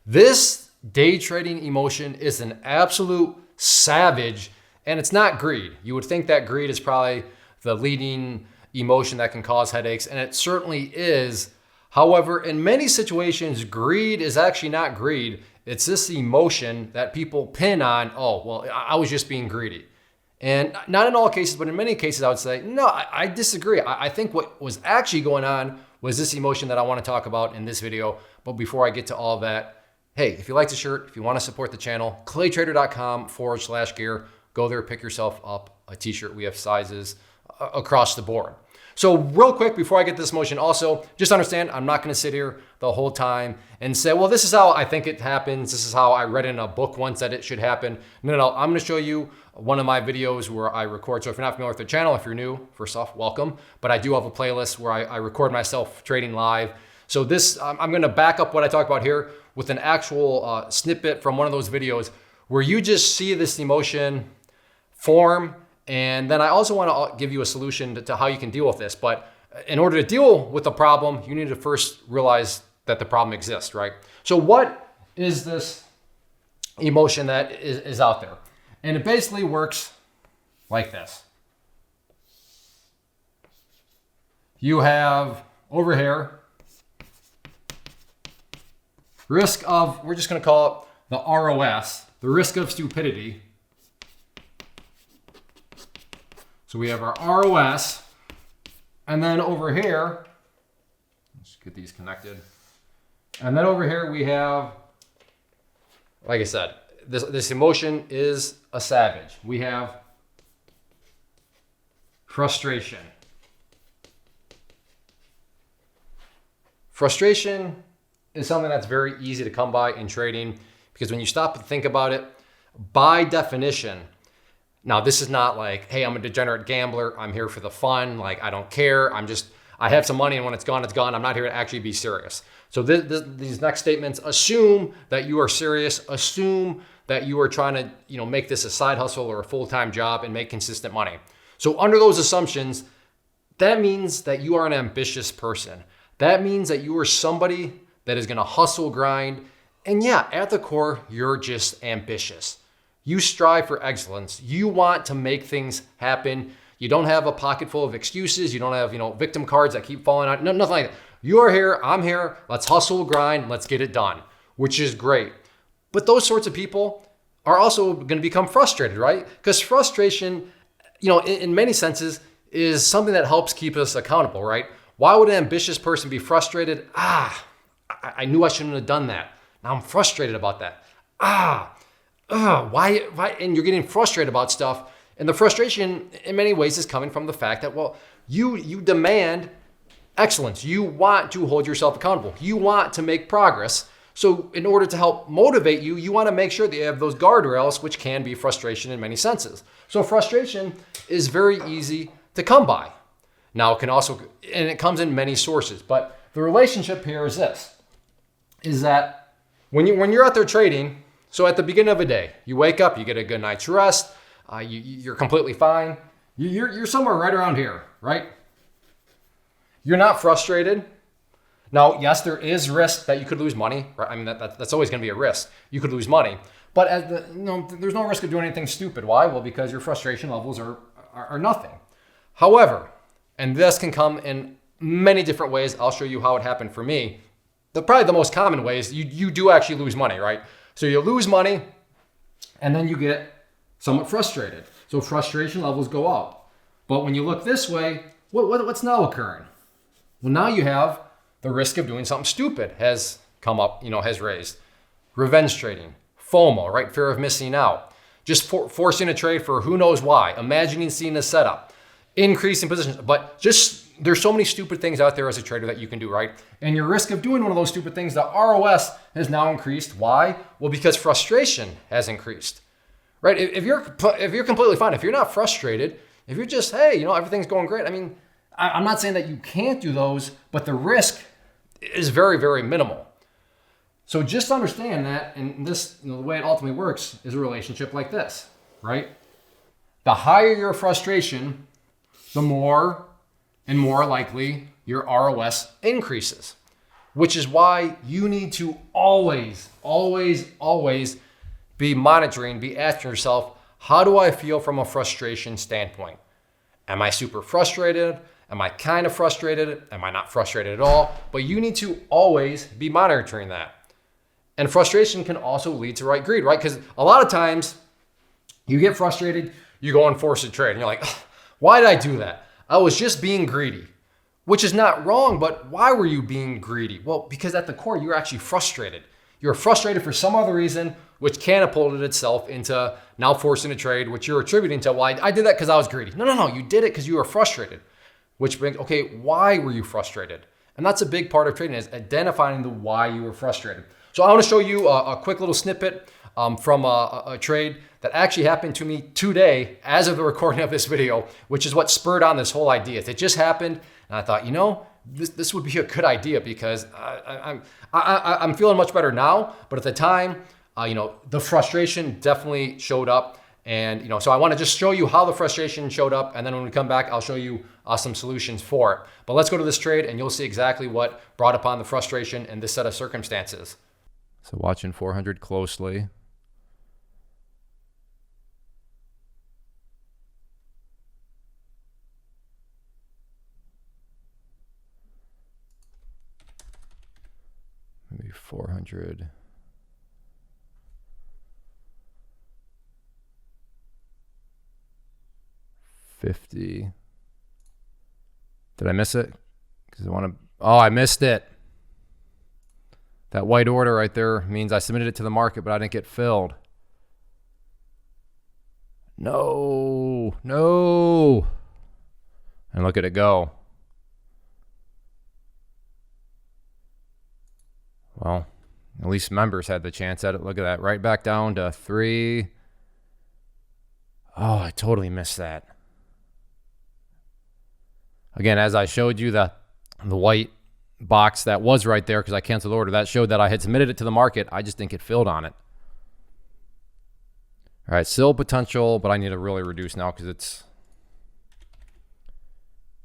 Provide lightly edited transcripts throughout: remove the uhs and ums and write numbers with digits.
This day trading emotion is an absolute savage, and it's not greed. You would think that greed is probably the leading emotion that can cause headaches, and it certainly is. However, in many situations, greed is actually not greed. It's this emotion that people pin on, oh, well, I was just being greedy. And not in all cases, but in many cases, I would say, no, I disagree. I think what was actually going on was this emotion that I want to talk about in this video. But before I get to all of that, hey, if you like the shirt, if you want to support the channel, claytrader.com/gear, go there, pick yourself up a t-shirt. We have sizes across the board. So real quick, before I get to this motion, also just understand, I'm not going to sit here the whole time and say, well, this is how I think it happens. This is how I read in a book once that it should happen. No, I'm going to show you one of my videos where I record. So if you're not familiar with the channel, if you're new, first off, welcome. But I do have a playlist where I record myself trading live. So this, I'm going to back up what I talk about here with an actual snippet from one of those videos where you just see this emotion form. And then I also want to give you a solution to how you can deal with this. But in order to deal with the problem, you need to first realize that the problem exists, right? So what is this emotion that is out there? And it basically works like this. You have over here, risk of, we're just going to call it the ROS, the risk of stupidity. So we have our ROS, and then over here, let's get these connected. And then over here we have, like I said, this emotion is a savage. We have frustration. Frustration is something that's very easy to come by in trading because when you stop and think about it, by definition, now this is not like, hey, I'm a degenerate gambler. I'm here for the fun. Like, I don't care. I have some money and when it's gone, it's gone. I'm not here to actually be serious. So these next statements assume that you are serious, assume that you are trying to, make this a side hustle or a full-time job and make consistent money. So under those assumptions, that means that you are an ambitious person. That means that you are somebody that is going to hustle, grind. And yeah, at the core, you're just ambitious. You strive for excellence. You want to make things happen. You don't have a pocket full of excuses. You don't have, victim cards that keep falling out. No, nothing like that. You are here. I'm here. Let's hustle, grind. Let's get it done, which is great. But those sorts of people are also going to become frustrated, right? Because frustration, in many senses is something that helps keep us accountable, right? Why would an ambitious person be frustrated? I knew I shouldn't have done that. Now I'm frustrated about that. Why? And you're getting frustrated about stuff. And the frustration in many ways is coming from the fact that, well, you demand excellence. You want to hold yourself accountable. You want to make progress. So in order to help motivate you, you want to make sure that you have those guardrails, which can be frustration in many senses. So frustration is very easy to come by. Now it can also, and it comes in many sources, but the relationship here is this, is that when you're out there trading, so at the beginning of a day, you wake up, you get a good night's rest, you're completely fine. You're somewhere right around here, right? You're not frustrated. Now, yes, there is risk that you could lose money, right? I mean, that's always going to be a risk. You could lose money, but there's no risk of doing anything stupid. Why? Well, because your frustration levels are nothing. However, and this can come in many different ways. I'll show you how it happened for me. Probably the most common way is you do actually lose money, right? So you lose money and then you get somewhat frustrated. So frustration levels go up. But when you look this way, what's now occurring? Well, now you have the risk of doing something stupid has come up, has raised. Revenge trading, FOMO, right? Fear of missing out. Just forcing a trade for who knows why. Imagining seeing a setup. Increasing positions. But there's so many stupid things out there as a trader that you can do, right? And your risk of doing one of those stupid things, the ROS has now increased. Why? Well, because frustration has increased, right? If you're completely fine, if you're not frustrated, if you're just, hey, everything's going great. I mean, I'm not saying that you can't do those, but the risk is very, very minimal. So just understand that, and this, the way it ultimately works is a relationship like this, right? The higher your frustration, the more and more likely your ROS increases. which is why you need to always, always, always be monitoring, be asking yourself, how do I feel from a frustration standpoint? Am I super frustrated? Am I kind of frustrated? Am I not frustrated at all? But you need to always be monitoring that. And frustration can also lead to greed, right? Because a lot of times you get frustrated, you go and force a trade, and you're like, why did I do that? I was just being greedy, which is not wrong, but why were you being greedy? Well, because at the core, you're actually frustrated. You're frustrated for some other reason, which catapulted itself into now forcing a trade, which you're attributing to, well, I did that because I was greedy. No, you did it because you were frustrated, which brings, okay, why were you frustrated? And that's a big part of trading, is identifying the why you were frustrated. So I want to show you a quick little snippet from a trade that actually happened to me today as of the recording of this video, which is what spurred on this whole idea. It just happened, and I thought, this would be a good idea because I'm feeling much better now. But at the time, the frustration definitely showed up, and so I want to just show you how the frustration showed up, and then when we come back, I'll show you some solutions for it. But let's go to this trade, and you'll see exactly what brought upon the frustration in this set of circumstances. So watching 400 closely. Maybe 400. $50. Did I miss it? Because I missed it. That white order right there means I submitted it to the market, but I didn't get filled. No. And look at it go. Well, at least members had the chance at it. Look at that. Right back down to 3. Oh, I totally missed that. Again, as I showed you the white box that was right there because I canceled the order, that showed that I had submitted it to the market. I just didn't get filled on it. All right, still potential, but I need to really reduce now because it's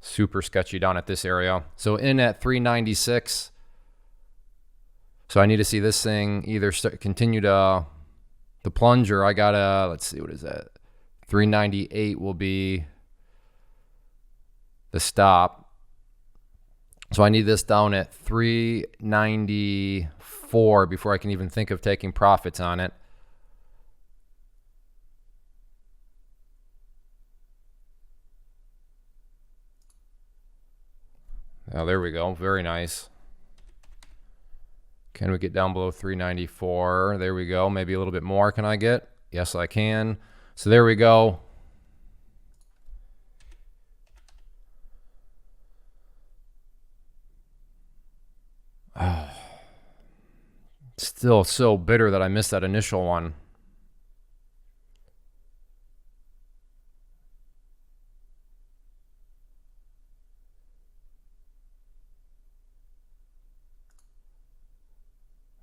super sketchy down at this area. So in at 396. So I need to see this thing either continue to plunge, or I gotta, let's see, what is that? 398 will be the stop. So I need this down at 394 before I can even think of taking profits on it. Oh, there we go. Very nice. Can we get down below 394? There we go. Maybe a little bit more can I get? Yes, I can. So there we go. Oh, still so bitter that I missed that initial one.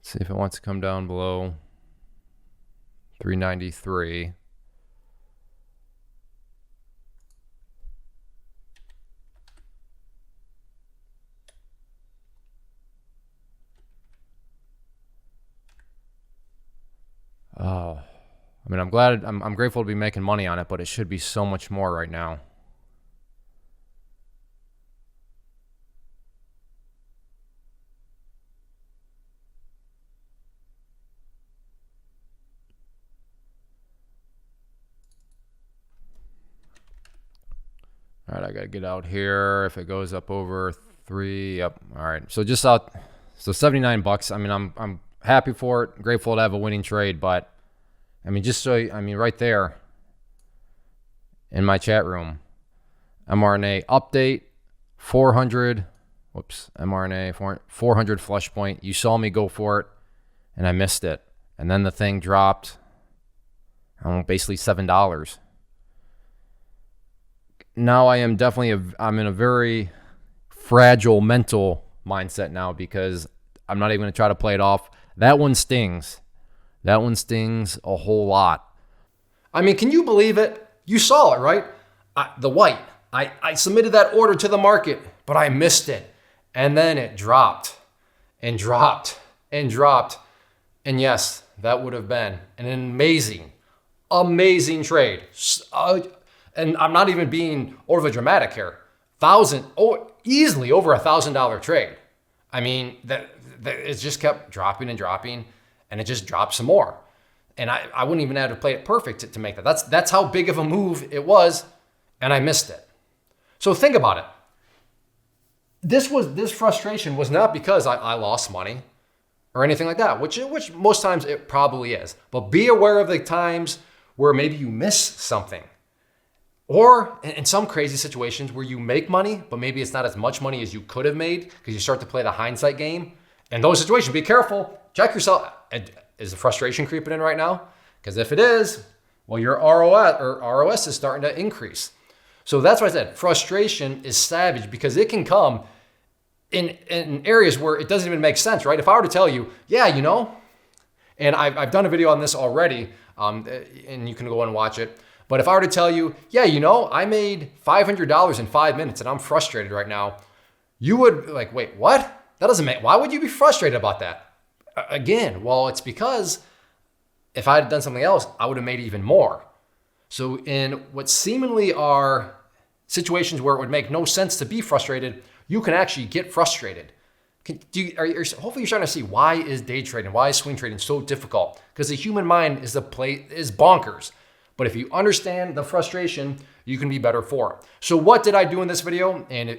Let's see if it wants to come down below 393. Oh, I mean, I'm grateful to be making money on it, but it should be so much more right now. All right, I got to get out here. If it goes up over 3, yep. All right, so just out, so $79. I mean, I'm happy for it, grateful to have a winning trade, but I mean, just so, I mean, right there in my chat room, mRNA update, 400, whoops, mRNA, 400 flush point. You saw me go for it, and I missed it. And then the thing dropped, basically $7. Now I am definitely, I'm in a very fragile mental mindset now because I'm not even going to try to play it off. That one stings. That one stings a whole lot. I mean, can you believe it? You saw it, right? The white. I submitted that order to the market, but I missed it. And then it dropped. and dropped and dropped. And yes, that would have been an amazing trade. And I'm not even being over dramatic here. Easily over $1,000 trade. I mean, that it just kept dropping and dropping, and it just dropped some more. And I wouldn't even have to play it perfect to make that. That's how big of a move it was, and I missed it. So think about it. This frustration was not because I lost money or anything like that, which most times it probably is. But be aware of the times where maybe you miss something. Or in some crazy situations where you make money, but maybe it's not as much money as you could have made because you start to play the hindsight game. In those situations, be careful. Check yourself. Is the frustration creeping in right now? Because if it is, well, your ROS is starting to increase. So that's why I said frustration is savage, because it can come in areas where it doesn't even make sense, right? If I were to tell you, yeah, and I've done a video on this already, and you can go and watch it. But if I were to tell you, yeah, I made $500 in 5 minutes and I'm frustrated right now, you would be like, wait, what? That doesn't make, why would you be frustrated about that? Again, well, it's because if I had done something else, I would have made even more. So in what seemingly are situations where it would make no sense to be frustrated, you can actually get frustrated. Hopefully you're starting to see why is day trading, why is swing trading so difficult? Because the human mind is bonkers. But if you understand the frustration, you can be better for it. So what did I do in this video? And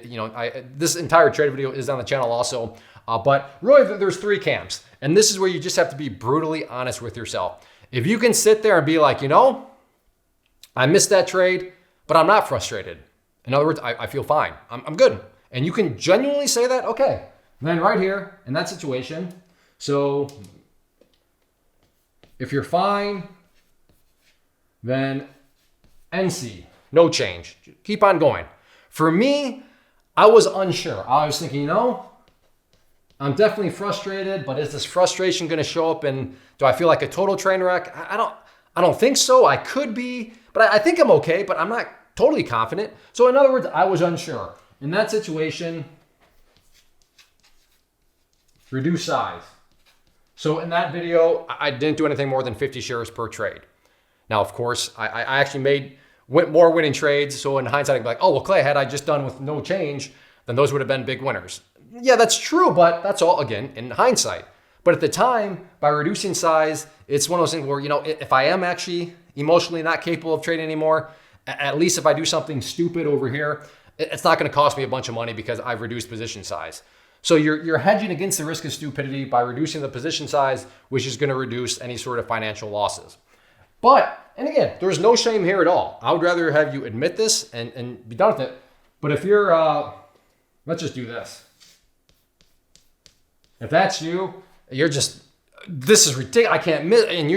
this entire trade video is on the channel also. But really, there's 3 camps. And this is where you just have to be brutally honest with yourself. If you can sit there and be like, I missed that trade, but I'm not frustrated. In other words, I feel fine. I'm good. And you can genuinely say that, okay. Then right here, in that situation, so if you're fine, then NC, no change. Keep on going. For me, I was unsure. I was thinking, I'm definitely frustrated, but is this frustration going to show up and do I feel like a total train wreck? I don't think so. I could be, but I think I'm okay, but I'm not totally confident. So in other words, I was unsure. In that situation, reduce size. So in that video, I didn't do anything more than 50 shares per trade. Now, of course, I actually went more winning trades. So in hindsight, I'd be like, oh, well, Clay, had I just done with no change, then those would have been big winners. Yeah, that's true, but that's all, again, in hindsight. But at the time, by reducing size, it's one of those things where, if I am actually emotionally not capable of trading anymore, at least if I do something stupid over here, it's not going to cost me a bunch of money because I've reduced position size. So you're hedging against the risk of stupidity by reducing the position size, which is going to reduce any sort of financial losses. And again, there's no shame here at all. I would rather have you admit this and be done with it. But if you're, let's just do this. If that's you, this is ridiculous. I can't miss, and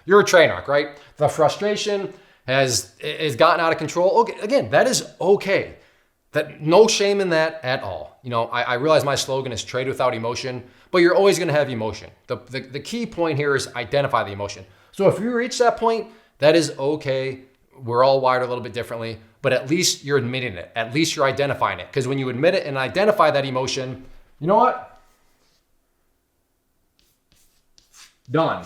you're a train wreck, right? The frustration has gotten out of control. Okay, again, that is okay. No shame in that at all. I realize my slogan is trade without emotion, but you're always going to have emotion. The key point here is identify the emotion. So if you reach that point, that is okay. We're all wired a little bit differently, but at least you're admitting it. At least you're identifying it. Because when you admit it and identify that emotion, you know what? Done.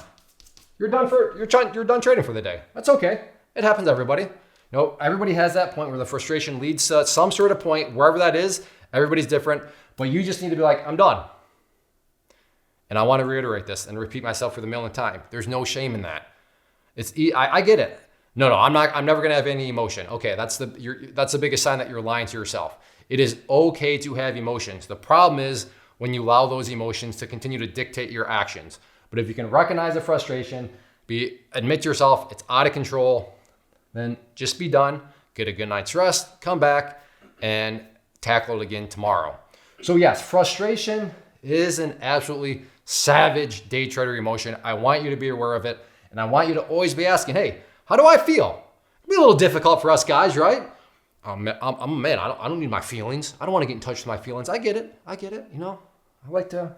You're done trading for the day. That's okay. It happens to everybody. Everybody has that point where the frustration leads to some sort of point, wherever that is. Everybody's different, but you just need to be like, I'm done. And I want to reiterate this and repeat myself for the millionth time. There's no shame in that. I get it. No, I'm never going to have any emotion. Okay, that's the biggest sign that you're lying to yourself. It is okay to have emotions. The problem is when you allow those emotions to continue to dictate your actions. But if you can recognize the frustration, admit to yourself it's out of control, then just be done, get a good night's rest, come back, and tackle it again tomorrow. So yes, frustration is an absolutely savage day trader emotion. I want you to be aware of it, and I want you to always be asking, hey, how do I feel? It'll be a little difficult for us guys, right? I'm a man. I don't need my feelings. I don't want to get in touch with my feelings. I get it. I like to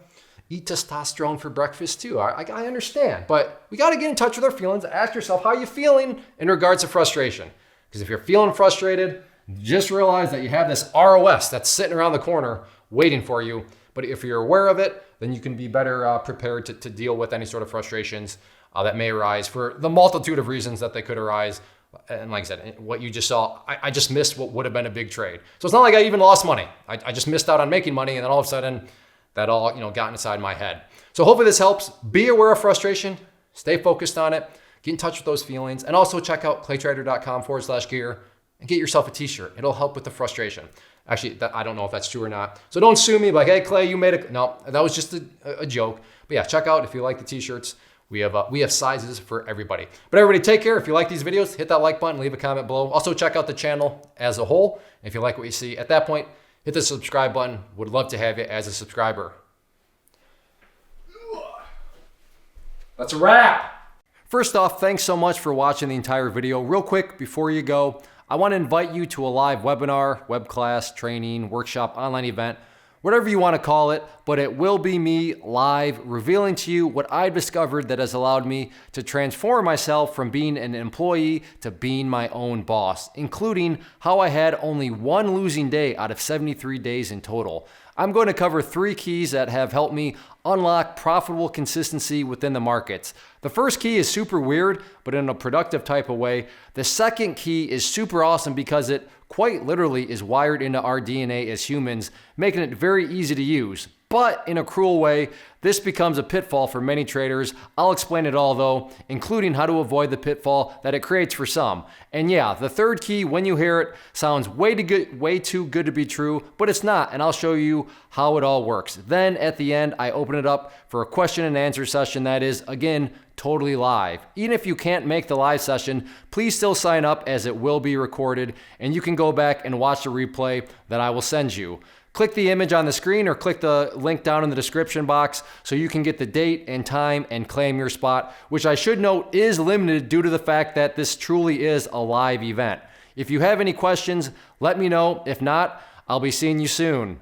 eat testosterone for breakfast too. I understand, but we got to get in touch with our feelings. Ask yourself, how are you feeling in regards to frustration? Because if you're feeling frustrated, just realize that you have this ROS that's sitting around the corner waiting for you. But if you're aware of it, then you can be better prepared to deal with any sort of frustrations that may arise for the multitude of reasons that they could arise. And like I said, what you just saw, I just missed what would have been a big trade. So it's not like I even lost money. I just missed out on making money, and then all of a sudden that all got inside my head. So hopefully this helps. Be aware of frustration, stay focused on it, get in touch with those feelings, and also check out claytrader.com/gear and get yourself a t-shirt. It'll help with the frustration. Actually, I don't know if that's true or not. So don't sue me like, hey Clay, you made a, no, that was just a joke. But yeah, check out if you like the t-shirts. We have sizes for everybody. But everybody take care. If you like these videos, hit that like button, leave a comment below. Also check out the channel as a whole. If you like what you see at that point, hit the subscribe button. Would love to have you as a subscriber. That's a wrap. First off, thanks so much for watching the entire video. Real quick, before you go, I want to invite you to a live webinar, web class, training, workshop, online event, whatever you want to call it, but it will be me live revealing to you what I've discovered that has allowed me to transform myself from being an employee to being my own boss, including how I had only one losing day out of 73 days in total. I'm going to cover 3 keys that have helped me unlock profitable consistency within the markets. The first key is super weird, but in a productive type of way. The second key is super awesome because it quite literally is wired into our DNA as humans, making it very easy to use. But in a cruel way, this becomes a pitfall for many traders. I'll explain it all though, including how to avoid the pitfall that it creates for some. And yeah, the third key, when you hear it, sounds way too good to be true, but it's not, and I'll show you how it all works. Then at the end, I open it up for a question and answer session that is, again, totally live. Even if you can't make the live session, please still sign up as it will be recorded, and you can go back and watch the replay that I will send you. Click the image on the screen or click the link down in the description box so you can get the date and time and claim your spot, which I should note is limited due to the fact that this truly is a live event. If you have any questions, let me know. If not, I'll be seeing you soon.